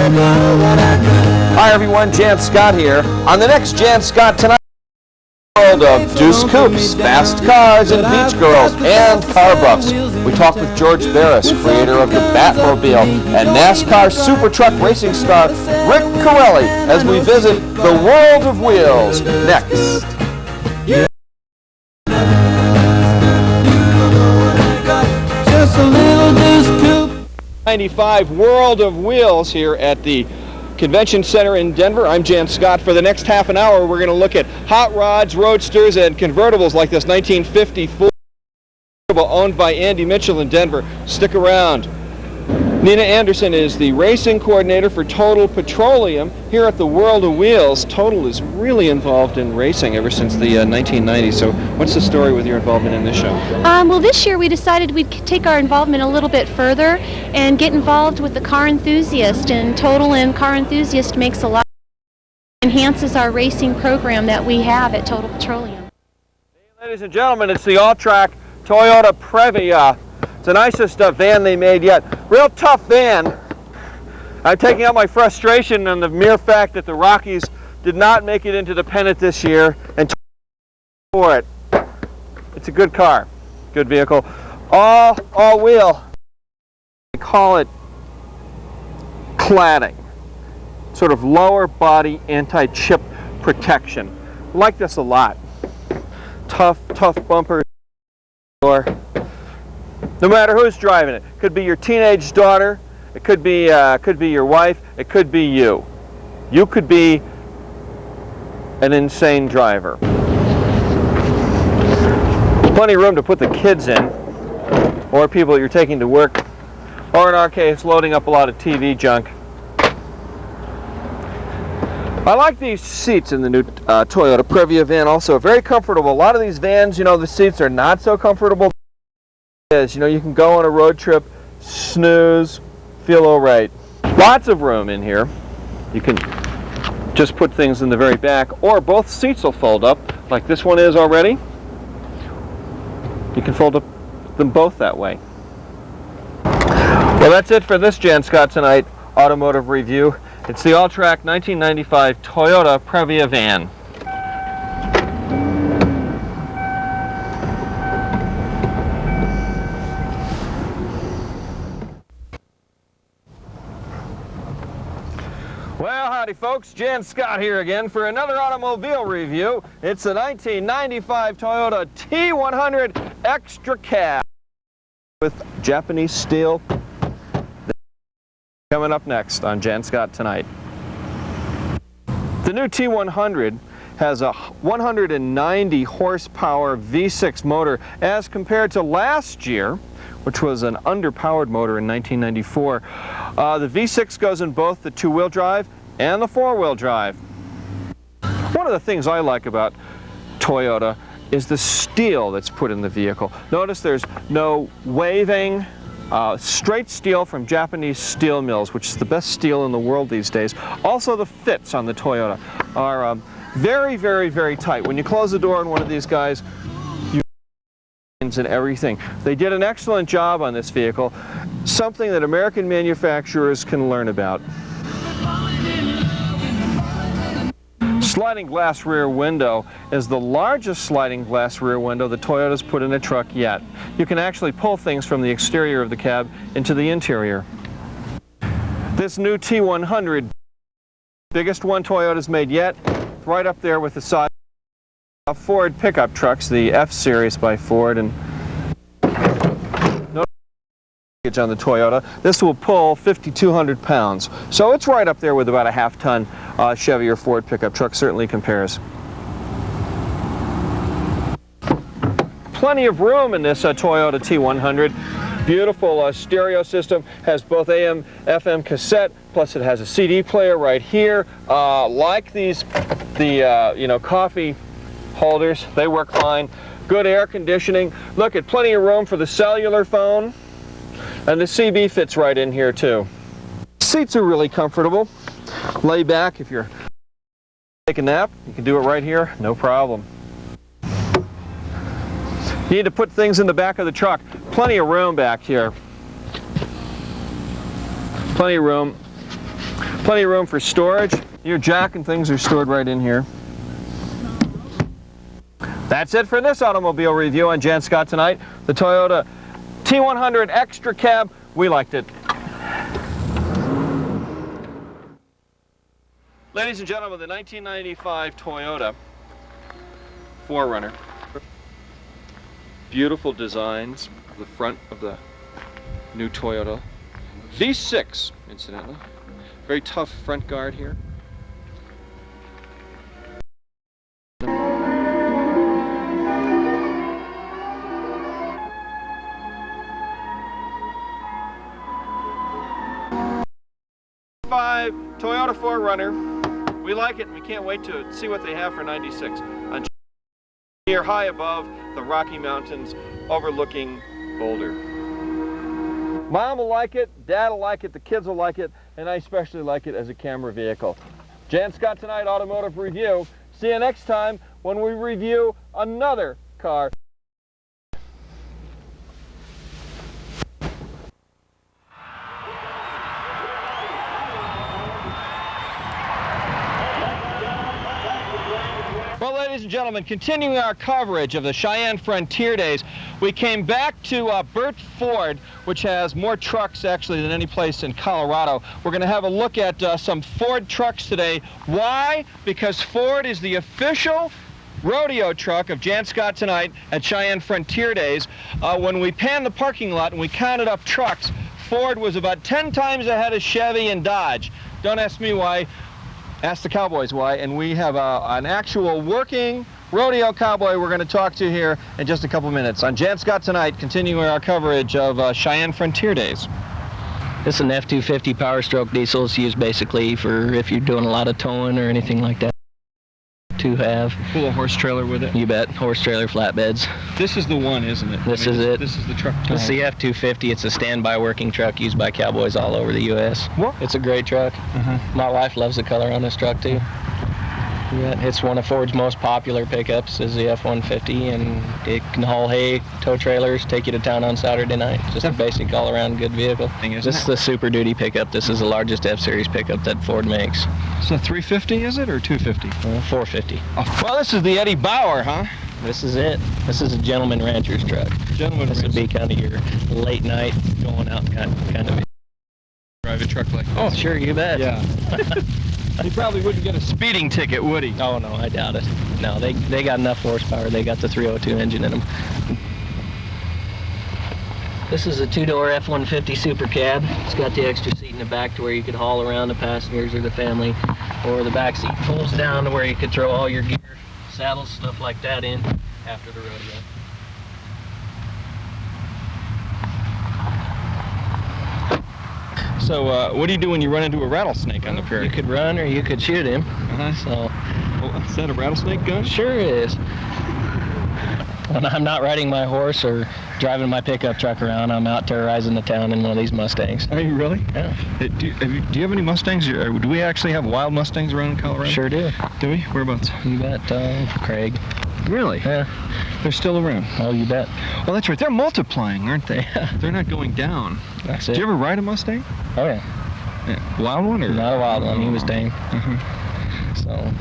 Hi everyone, Jan Scott here. On the next Jan Scott Tonight, world of Deuce Coupes, fast cars and beach girls, and car buffs. We talk with George Baris, creator of the Batmobile, and NASCAR super truck racing star Rick Corelli, as we visit the world of wheels. Next. 95 World of Wheels here at the Convention Center in Denver. I'm Jan Scott. For the next half an hour, we're going to look at hot rods, roadsters, and convertibles like this 1950 Ford Convertible owned by Andy Mitchell in Denver. Stick around. Nina Anderson is the racing coordinator for Total Petroleum here at the World of Wheels. Total is really involved in racing ever since the 1990s. So what's the story with your involvement in this show? Well, this year we decided we'd take our involvement a little bit further and get involved with the car enthusiast. And Total and Car Enthusiast makes a lot, enhances our racing program that we have at Total Petroleum. Ladies and gentlemen, it's the all-track Toyota Previa. It's the nicest van they made yet. Real tough van. I'm taking out my frustration on the mere fact that the Rockies did not make it into the pennant this year, and for it. It's a good car, good vehicle. All-wheel. They call it cladding, sort of lower body anti-chip protection. I like this a lot. Tough bumpers. No matter who's driving it. Could be your teenage daughter, it could be your wife, it could be you. You could be an insane driver. Plenty of room to put the kids in, or people that you're taking to work, or in our case, loading up a lot of TV junk. I like these seats in the new Toyota Previa van also. Very comfortable. A lot of these vans, you know, the seats are not so comfortable. You know, you can go on a road trip, snooze, feel all right. Lots of room in here. You can just put things in the very back, or both seats will fold up, like this one is already. You can fold up them both that way. Well, that's it for this Jan Scott Tonight automotive review. It's the all-track 1995 Toyota Previa van. Well, howdy folks, Jan Scott here again for another automobile review. It's the 1995 Toyota T100 Extra Cab with Japanese steel. Coming up next on Jan Scott Tonight. The new T100 has a 190 horsepower V6 motor as compared to last year, which was an underpowered motor in 1994. The V6 goes in both the two-wheel drive and the four-wheel drive. One of the things I like about Toyota is the steel that's put in the vehicle. Notice there's no waving, straight steel from Japanese steel mills, which is the best steel in the world these days. Also, the fits on the Toyota are very, very, very tight. When you close the door on one of these guys, and everything. They did an excellent job on this vehicle, something that American manufacturers can learn about. Sliding glass rear window is the largest sliding glass rear window the Toyota's put in a truck yet. You can actually pull things from the exterior of the cab into the interior. This new T100, biggest one Toyota's made yet, right up there with the size Ford pickup trucks, the F-Series by Ford, and no luggage on the Toyota. This will pull 5,200 pounds. So it's right up there with about a half-ton Chevy or Ford pickup truck, certainly compares. Plenty of room in this Toyota T100. Beautiful stereo system, has both AM, FM cassette, plus it has a CD player right here. Like these, coffee holders, they work fine. Good air conditioning. Look at plenty of room for the cellular phone, and the CB fits right in here too. Seats are really comfortable. Lay back if you're taking a nap, you can do it right here, no problem. You need to put things in the back of the truck. Plenty of room back here. Plenty of room. Plenty of room for storage. Your jack and things are stored right in here. That's it for this automobile review on Jan Scott Tonight. The Toyota T100 Extra Cab. We liked it. Ladies and gentlemen, the 1995 Toyota 4Runner. Beautiful designs. The front of the new Toyota. V6, incidentally. Very tough front guard here. Toyota 4Runner. We like it and we can't wait to see what they have for 96. Here high above the Rocky Mountains overlooking Boulder. Mom will like it, Dad will like it, the kids will like it, and I especially like it as a camera vehicle. Jan Scott Tonight Automotive Review. See you next time when we review another car. Well, ladies and gentlemen, continuing our coverage of the Cheyenne Frontier Days, we came back to Burt Ford, which has more trucks actually than any place in Colorado. We're going to have a look at some Ford trucks today. Why? Because Ford is the official rodeo truck of Jan Scott Tonight at Cheyenne Frontier Days. When we panned the parking lot and we counted up trucks, Ford was about 10 times ahead of Chevy and Dodge. Don't ask me why. Ask the cowboys why, and we have an actual working rodeo cowboy we're going to talk to here in just a couple minutes on Jan Scott Tonight, continuing our coverage of Cheyenne Frontier Days. This is an F-250 Power Stroke diesel. It's used basically for if you're doing a lot of towing or anything like that. To have. Pull a horse trailer with it? You bet. Horse trailer flatbeds. This is the one, isn't it? This is it. This is the truck. This is the F-250. It's a standby working truck used by cowboys all over the U.S. What? It's a great truck. My wife loves the color on this truck, too. Yeah, it's one of Ford's most popular pickups is the F-150, and it can haul hay, tow trailers, take you to town on Saturday night. Just a basic all-around good vehicle. This is the Super Duty pickup. This is the largest F-Series pickup that Ford makes. So 350 is it, or 250? 450. Oh, well, this is the Eddie Bauer, huh? This is it. This is a gentleman rancher's truck. Gentleman This would be kind of your late night going out kind of. Drive a truck like this. Oh, sure, you bet. Yeah. He probably wouldn't get a speeding ticket, would he? Oh, no, I doubt it. No, they got enough horsepower. They got the 302 engine in them. This is a two-door F-150 Super Cab. It's got the extra seat in the back to where you could haul around the passengers or the family, or the back seat pulls down to where you could throw all your gear, saddles, stuff like that in after the rodeo. So, what do you do when you run into a rattlesnake on the prairie? You could run or you could shoot him. So, is that a rattlesnake gun? Sure is. When I'm not riding my horse or driving my pickup truck around, I'm out terrorizing the town in one of these Mustangs. Are you really? Yeah. Do you have any Mustangs? Or do we actually have wild Mustangs around in Colorado? Sure do. Do we? Whereabouts? You bet, Craig. Really? Yeah. They're still around? Oh, you bet. Well, that's right. They're multiplying, aren't they? They're not going down. That's it. Did you ever ride a Mustang? Oh, yeah. Wild one? Or? Not a wild one. He was tame. So...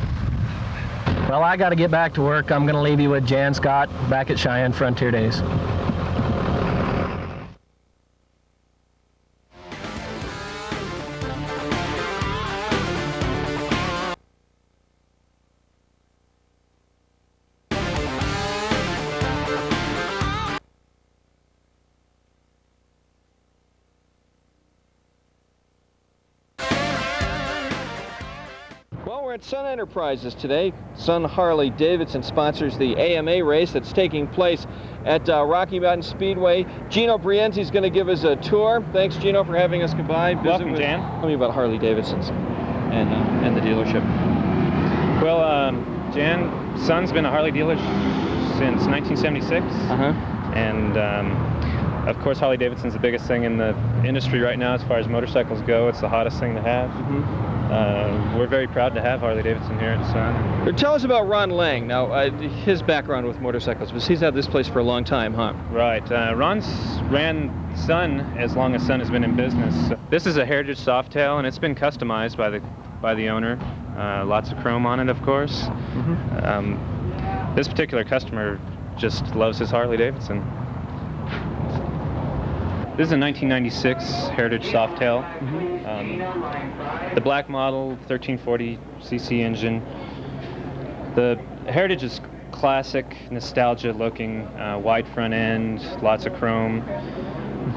Well, I got to get back to work. I'm going to leave you with Jan Scott back at Cheyenne Frontier Days. At Sun Enterprises today. Sun Harley Davidson sponsors the AMA race that's taking place at Rocky Mountain Speedway. Gino Brienzi's going to give us a tour. Thanks, Gino, for having us come by. Welcome, Jan. Tell me about Harley Davidsons and the dealership. Well, Jan, Sun's been a Harley dealer since 1976, and Of course, Harley Davidson's the biggest thing in the industry right now as far as motorcycles go. It's the hottest thing to have. We're very proud to have Harley Davidson here at Sun. Tell us about Ron Lang. Now, his background with motorcycles, because he's had this place for a long time, huh? Right. Ron's ran Sun as long as Sun has been in business. This is a heritage Softail, and it's been customized by the owner. Lots of chrome on it, of course. This particular customer just loves his Harley Davidson. This is a 1996 Heritage Softail. The black model, 1340cc engine. The Heritage is classic, nostalgia looking, wide front end, lots of chrome.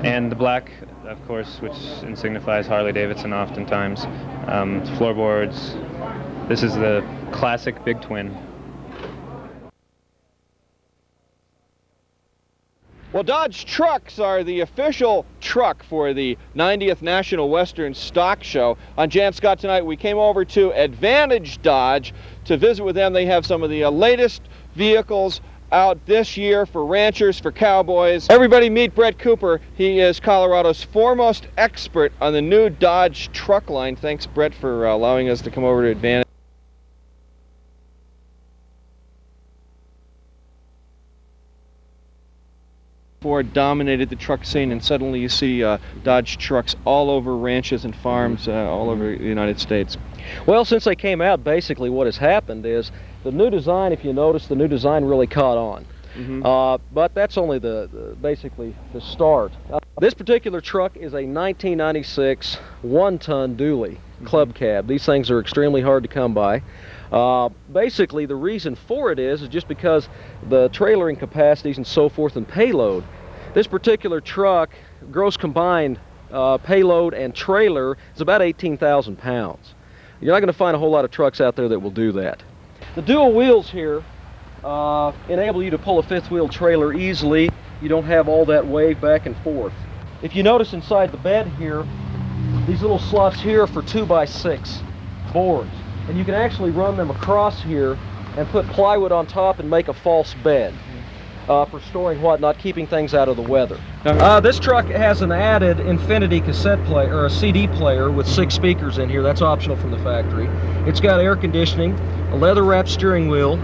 And the black, of course, which signifies Harley Davidson oftentimes. Floorboards. This is the classic big twin. Well, Dodge trucks are the official truck for the 90th National Western Stock Show. On Jan Scott tonight, we came over to Advantage Dodge to visit with them. They have some of the latest vehicles out this year for ranchers, for cowboys. Everybody meet Brett Cooper. He is Colorado's foremost expert on the new Dodge truck line. Thanks, Brett, for allowing us to come over to Advantage. Ford dominated the truck scene, and suddenly you see Dodge trucks all over ranches and farms all over the United States. Well, since they came out, basically what has happened is the new design, if you notice, the new design really caught on. But that's only basically the start. This particular truck is a 1996 one-ton dually club cab. These things are extremely hard to come by. Basically, the reason for it is just because the trailering capacities and so forth and payload. This particular truck, gross combined payload and trailer, is about 18,000 pounds. You're not going to find a whole lot of trucks out there that will do that. The dual wheels here enable you to pull a fifth wheel trailer easily. You don't have all that wave back and forth. If you notice inside the bed here, these little slots here are for 2x6 boards. And you can actually run them across here and put plywood on top and make a false bed for storing whatnot, keeping things out of the weather. This truck has an added Infinity cassette player, or a CD player with 6 speakers in here. That's optional from the factory. It's got air conditioning, a leather-wrapped steering wheel,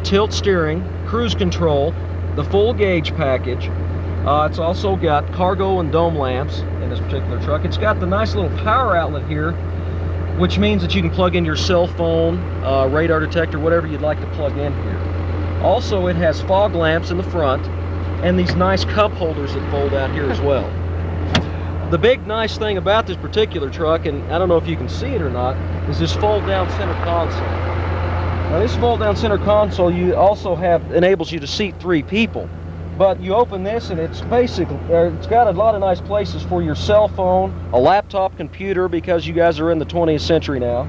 tilt steering, cruise control, the full gauge package. It's also got cargo and dome lamps in this particular truck. It's got the nice little power outlet here, which means that you can plug in your cell phone, radar detector, whatever you'd like to plug in here. Also, it has fog lamps in the front and these nice cup holders that fold out here as well. The big nice thing about this particular truck, and I don't know if you can see it or not, is this fold-down center console. Now, this fold-down center console enables you to seat 3 people. But you open this and it's got a lot of nice places for your cell phone, a laptop computer, because you guys are in the 20th century now,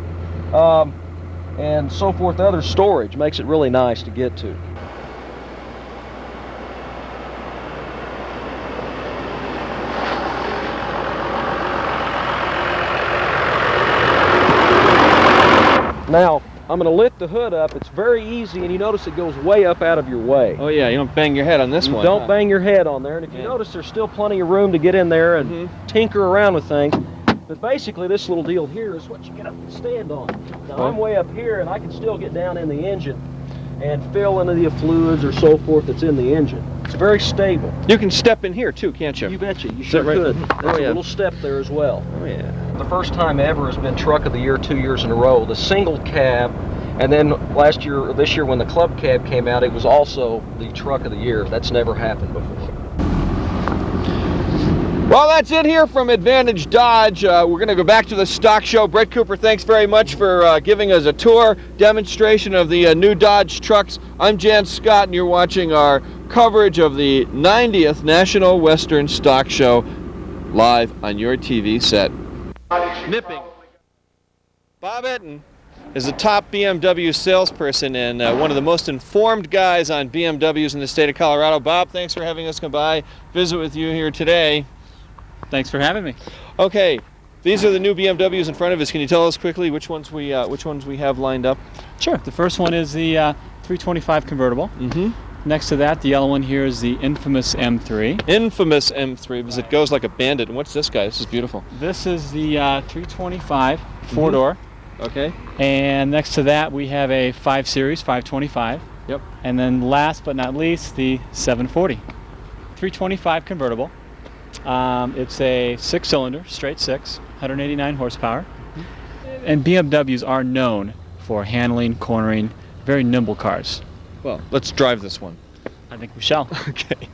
and so forth. Other storage makes it really nice to get to. Now, I'm going to lift the hood up. It's very easy, and you notice it goes way up out of your way. Oh yeah, you don't bang your head on this one. Don't bang your head on there, and if you notice, there's still plenty of room to get in there and tinker around with things. But basically, this little deal here is what you get up and stand on. Now, I'm way up here, and I can still get down in the engine and fill into the fluids or so forth that's in the engine. It's very stable. You can step in here too, can't you? You betcha. You sure could. There's a little step there as well. Oh yeah. The first time ever has been Truck of the Year 2 years in a row. The single cab, and then this year when the club cab came out, it was also the Truck of the Year. That's never happened before. Well, that's it here from Advantage Dodge. We're going to go back to the stock show. Brett Cooper, thanks very much for giving us a tour demonstration of the new Dodge trucks. I'm Jan Scott, and you're watching our coverage of the 90th National Western Stock Show live on your TV set. Nipping. Bob Etten is a top BMW salesperson and one of the most informed guys on BMWs in the state of Colorado. Bob, thanks for having us come by, visit with you here today. Thanks for having me. Okay, these are the new BMWs in front of us. Can you tell us quickly which ones we have lined up? Sure. The first one is the 325 convertible. Next to that, the yellow one here is the infamous M3. Infamous M3, because it goes like a bandit. And what's this guy? This is beautiful. This is the 325 four-door. Okay. And next to that, we have a 5 Series 525. Yep. And then last but not least, the 740. 325 convertible. It's a 6-cylinder, straight 6, 189 horsepower. And BMWs are known for handling, cornering, very nimble cars. Well, let's drive this one. I think we shall. Okay.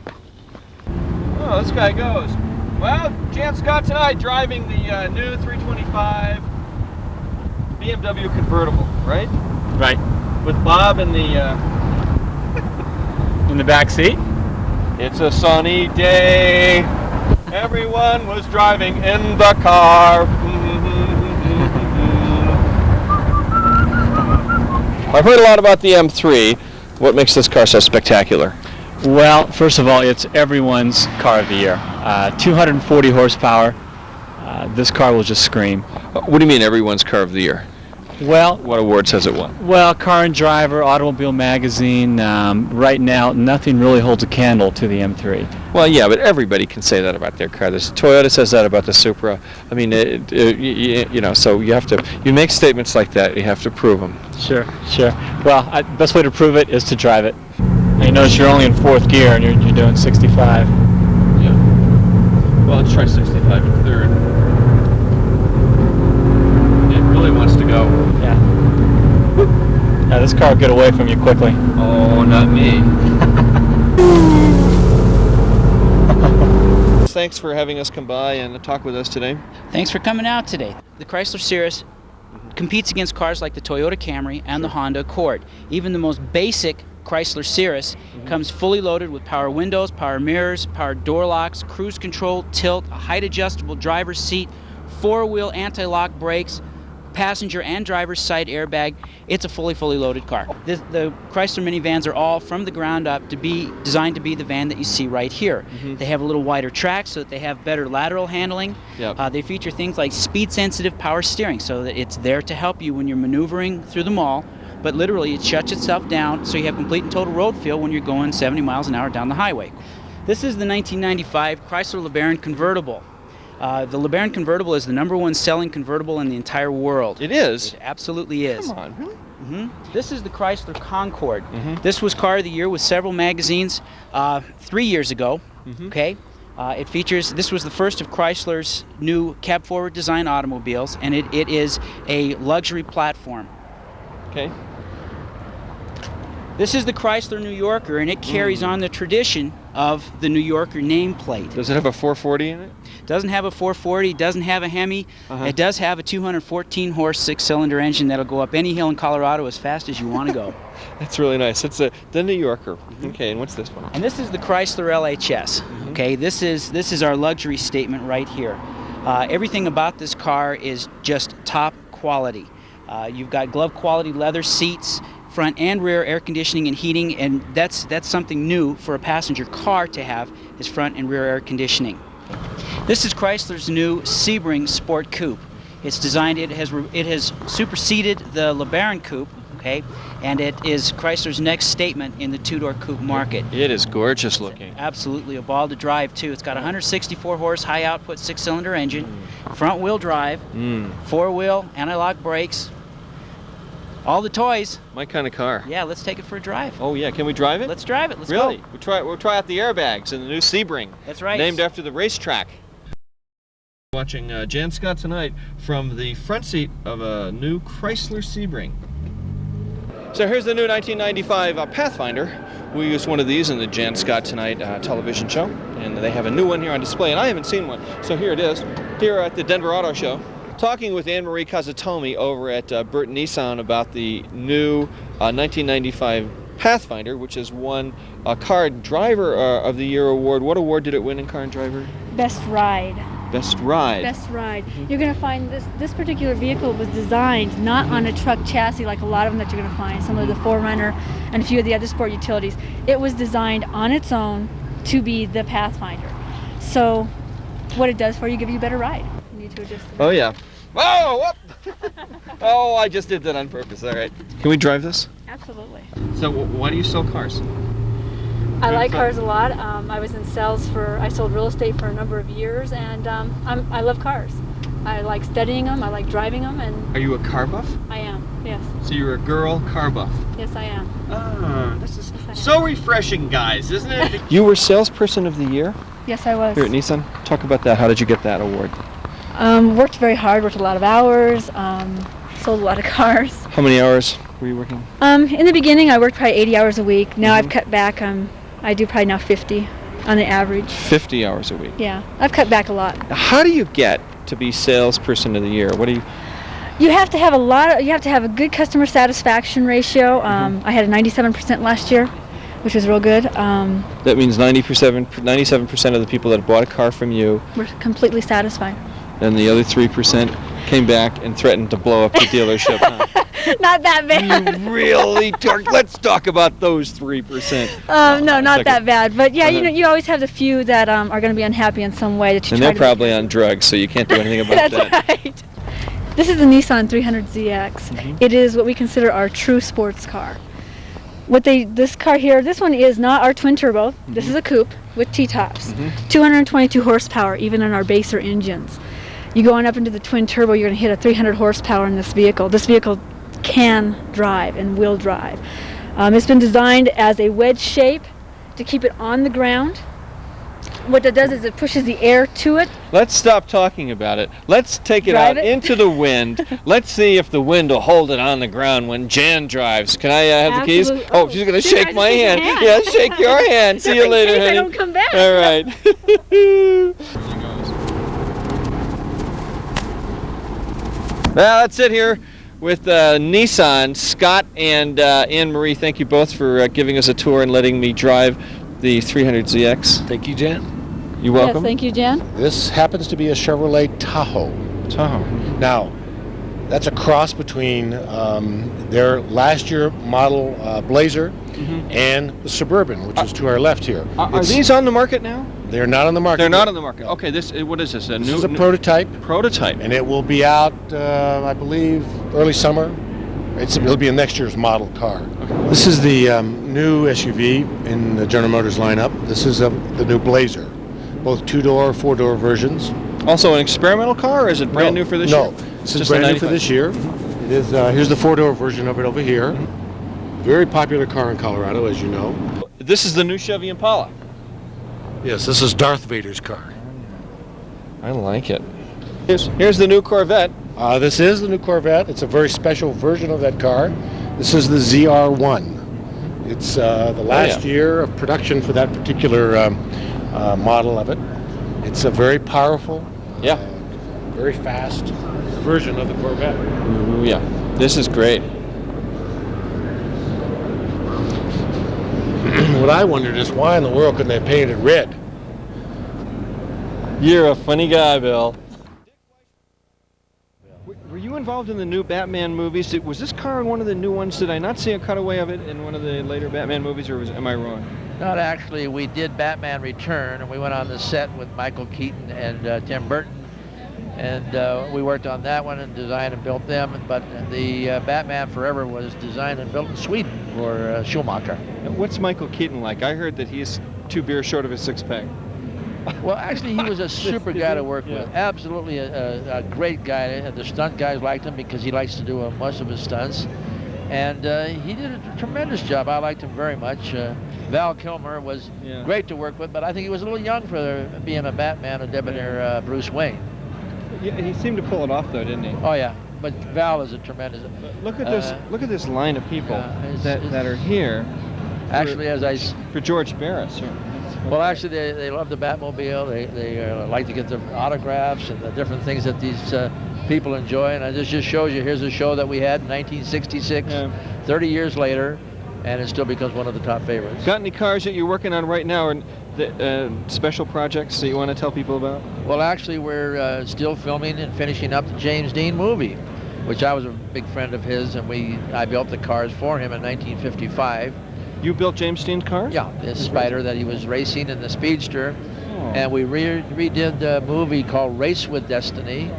Oh, this guy goes. Well, Jann Scott tonight driving the new 325 BMW Convertible, right? Right. With Bob in the... In the back seat. It's a sunny day. Everyone was driving in the car. I've heard a lot about the M3. What makes this car so spectacular? Well, first of all, it's everyone's car of the year. 240 horsepower. This car will just scream. What do you mean everyone's car of the year? Well, What awards has it won? well, Car and Driver, Automobile Magazine. Right now, nothing really holds a candle to the M3. Well, yeah, but everybody can say that about their car. Toyota says that about the Supra. I mean, you know, so you make statements like that, you have to prove them. Sure. Well, best way to prove it is to drive it. And you notice you're only in 4th gear and you're doing 65. Yeah. Well, let's try 65 in 3rd. It really wants to go. Yeah. Yeah, this car will get away from you quickly. Oh, not me. Thanks for having us come by and talk with us today. Thanks for coming out today. The Chrysler Cirrus competes against cars like the Toyota Camry and the Honda Accord. Even the most basic Chrysler Cirrus comes fully loaded with power windows, power mirrors, power door locks, cruise control, tilt, a height adjustable driver's seat, 4-wheel anti-lock brakes, passenger and driver's side airbag. It's a fully loaded car. The Chrysler minivans are all from the ground up to be designed to be the van that you see right here. They have a little wider track so that they have better lateral handling. Yep. They feature things like speed sensitive power steering so that it's there to help you when you're maneuvering through the mall, but literally it shuts itself down so you have complete and total road feel when you're going 70 miles an hour down the highway. This is the 1995 Chrysler Lebaron Convertible. The Lebaron Convertible is the #1 selling convertible in the entire world. It is? It absolutely is. Come on, really? This is the Chrysler Concord. This was Car of the Year with several magazines 3 years ago. Okay, this was the first of Chrysler's new cab-forward design automobiles, and it is a luxury platform. Okay. This is the Chrysler New Yorker, and it carries on the tradition of the New Yorker nameplate. Does it have a 440 in it? Doesn't have a 440, doesn't have a Hemi. It does have a 214 horse 6-cylinder engine that'll go up any hill in Colorado as fast as you want to go. That's really nice. It's the New Yorker. Okay, and what's this one? And this is the Chrysler Lhs. Okay, this is our luxury statement right here. Everything about this car is just top quality. You've got glove quality leather seats, front and rear air conditioning and heating, and that's something new for a passenger car to have, is front and rear air conditioning. This is Chrysler's new Sebring Sport Coupe. It's designed, it has superseded the LeBaron Coupe, okay, and it is Chrysler's next statement in the two-door coupe market. It is gorgeous looking. Absolutely a ball to drive too. It's got a 164 horse high output 6-cylinder engine, front wheel drive, 4-wheel anti-lock brakes, all the toys. My kind of car. Yeah, let's take it for a drive. Oh yeah, can we drive it? Let's drive it. Let's really? go. We'll try out the airbags in the new Sebring. That's right. Named after the racetrack. Watching Jann Scott tonight from the front seat of a new Chrysler Sebring. So here's the new 1995 Pathfinder. We used one of these in the Jann Scott Tonight television show, and they have a new one here on display, and I haven't seen one. So here it is, here at the Denver Auto Show. Talking with Anne-Marie Kazatomi over at Burt Nissan about the new 1995 Pathfinder, which has won a Car Driver of the Year award. What award did it win in Car and Driver? Best ride. Best ride. Best ride. You're going to find this particular vehicle was designed not on a truck chassis like a lot of them that you're going to find, some of the 4Runner and a few of the other sport utilities. It was designed on its own to be the Pathfinder. So what it does for you, give you a better ride. You need to adjust the Oh yeah. Whoa! Whoop. Oh, I just did that on purpose. All right. Can we drive this? Absolutely. So why do you sell cars? I like cars a lot. I was in sales I sold real estate for a number of years, and I love cars. I like studying them, I like driving them, and... Are you a car buff? I am, yes. So you're a girl car buff? Yes, I am. Ah, this is so refreshing, guys, isn't it? You were salesperson of the year Yes, I was. here at Nissan. Talk about that. How did you get that award? Worked very hard, worked a lot of hours, sold a lot of cars. How many hours were you working? In the beginning, I worked probably 80 hours a week. Now I've cut back. I do probably now 50 on the average. 50 hours a week. Yeah, I've cut back a lot. How do you get to be salesperson of the year? What do you... You have to have you have to have a good customer satisfaction ratio. I had a 97% last year, which was real good. That means 97% of the people that bought a car from you Were completely satisfied. and the other 3% came back and threatened to blow up the dealership. Huh? Not that bad. You really talk. Let's talk about those 3%. No, not that bad. But yeah, Uh-huh. you always have the few that are going to be unhappy in some way that you And try they're to probably on drugs, so you can't do anything about That's that. right. This is the Nissan 300ZX. It is what we consider our true sports car. This car here, this one is not our twin turbo. This is a coupe with T-tops. 222 horsepower, even in our baser engines. You go on up into the twin turbo, you're going to hit a 300 horsepower in this vehicle. This vehicle can drive and will drive. It's been designed as a wedge shape to keep it on the ground. What that does is it pushes the air to it. Let's stop talking about it. Let's take it Drive out it? into the wind. Let's see if the wind will hold it on the ground when Jann drives. Can I have the keys? Absolutely. Oh, she's going to Sure, shake I my just shake hand. your hand. Yeah, shake your hand. See you In later, case I honey. don't come back. All right. Well, that's it here with Nissan. Scott and Anne-Marie, thank you both for giving us a tour and letting me drive the 300ZX. Thank you, Jan. You're Yes, welcome. thank you, Jan. This happens to be a Chevrolet Tahoe. Tahoe. Now, that's a cross between their last year model Blazer and the Suburban, which is to our left here. Are these on the market now? They're not on the market. They're not yet. on the market. Okay, what is this? This is a prototype, prototype. and it will be out, I believe, early summer. It'll be a next year's model car. This is the new SUV in the General Motors lineup. This is the new Blazer, both two-door, four-door versions. Also an experimental car, or is it brand new for this year? No, this is Just brand a new for 95. this year. It is. Here's the four-door version of it over here. Very popular car in Colorado, as you know. This is the new Chevy Impala. Yes, this is Darth Vader's car. I like it. Here's the new Corvette. This is the new Corvette. It's a very special version of that car. This is the ZR1. It's the last year of production for that particular model of it. It's a very powerful, very fast version of the Corvette. Ooh, yeah, this is great. What I wondered is why in the world couldn't they paint it red? You're a funny guy, Bill. Were you involved in the new Batman movies? Was this car one of the new ones? Did I not see a cutaway of it in one of the later Batman movies, or am I wrong? Not actually. We did Batman Return, and we went on the set with Michael Keaton and Tim Burton, and we worked on that one and designed and built them. But the Batman Forever was designed and built in Sweden for Schumacher. What's Michael Keaton like? I heard that he's 2 beers short of a six-pack. Well, actually, he was a super guy to work with. Absolutely a great guy. The stunt guys liked him because he likes to do most of his stunts. And he did a tremendous job. I liked him very much. Val Kilmer was great to work with, but I think he was a little young for being a Batman, a debonair Bruce Wayne. Yeah, he seemed to pull it off, though, didn't he? Oh, yeah. But Val is a tremendous... Look at this! Look at this line of people that are here. Actually, for George Baris. Well, actually, they love the Batmobile. They like to get the autographs and the different things that these people enjoy. And this just shows you, here's a show that we had in 1966, 30 years later, and it still becomes one of the top favorites. Got any cars that you're working on right now, or special projects that you want to tell people about? Well, actually, we're still filming and finishing up the James Dean movie, which I was a big friend of his, and I built the cars for him in 1955. You built James Dean's cars? Yeah, this Spider that he was racing in the Speedster. And we redid the movie called Race with Destiny.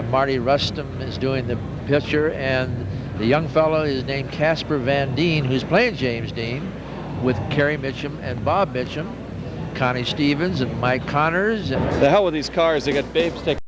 Marty Rustum is doing the picture, and the young fellow is named Casper Van Dien, who's playing James Dean. with Kerry Mitchum and Bob Mitchum, Connie Stevens and Mike Connors. And The hell with these cars, they got babes taking